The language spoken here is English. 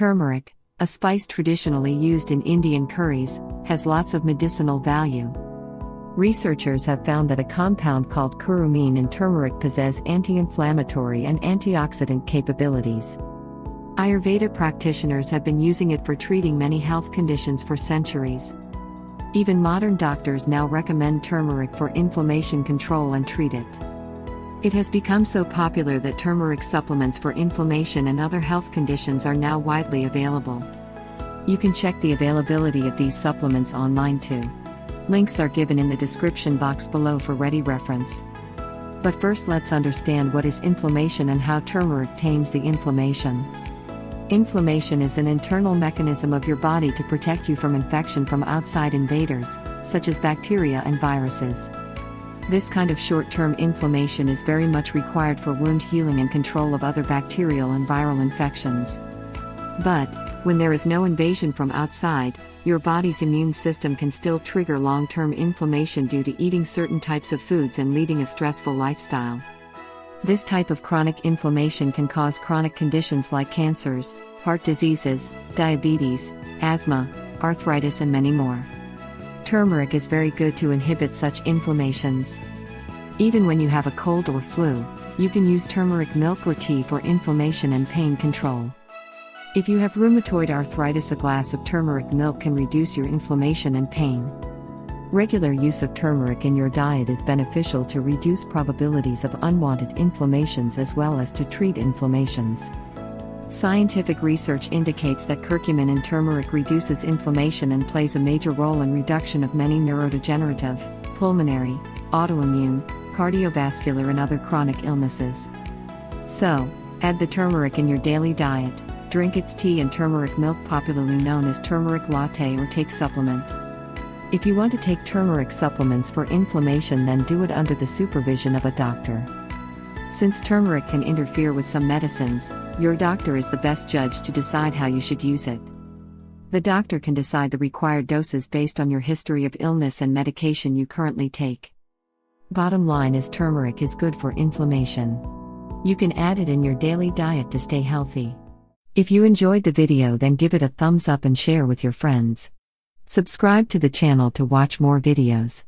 Turmeric, a spice traditionally used in Indian curries, has lots of medicinal value. Researchers have found that a compound called curcumin in turmeric possesses anti-inflammatory and antioxidant capabilities. Ayurveda practitioners have been using it for treating many health conditions for centuries. Even modern doctors now recommend turmeric for inflammation control and treat it. It has become so popular that turmeric supplements for inflammation and other health conditions are now widely available. You can check the availability of these supplements online too. Links are given in the description box below for ready reference. But first, let's understand what is inflammation and how turmeric tames the inflammation. Inflammation is an internal mechanism of your body to protect you from infection from outside invaders, such as bacteria and viruses. This kind of short-term inflammation is very much required for wound healing and control of other bacterial and viral infections. But, when there is no invasion from outside, your body's immune system can still trigger long-term inflammation due to eating certain types of foods and leading a stressful lifestyle. This type of chronic inflammation can cause chronic conditions like cancers, heart diseases, diabetes, asthma, arthritis and many more. Turmeric is very good to inhibit such inflammations. Even when you have a cold or flu, you can use turmeric milk or tea for inflammation and pain control. If you have rheumatoid arthritis, a glass of turmeric milk can reduce your inflammation and pain. Regular use of turmeric in your diet is beneficial to reduce probabilities of unwanted inflammations as well as to treat inflammations. Scientific research indicates that curcumin in turmeric reduces inflammation and plays a major role in reduction of many neurodegenerative, pulmonary, autoimmune, cardiovascular and other chronic illnesses. So, add the turmeric in your daily diet, drink its tea and turmeric milk, popularly known as turmeric latte, or take supplement. If you want to take turmeric supplements for inflammation, then do it under the supervision of a doctor. Since turmeric can interfere with some medicines, your doctor is the best judge to decide how you should use it. The doctor can decide the required doses based on your history of illness and medication you currently take. Bottom line is, turmeric is good for inflammation. You can add it in your daily diet to stay healthy. If you enjoyed the video, then give it a thumbs up and share with your friends. Subscribe to the channel to watch more videos.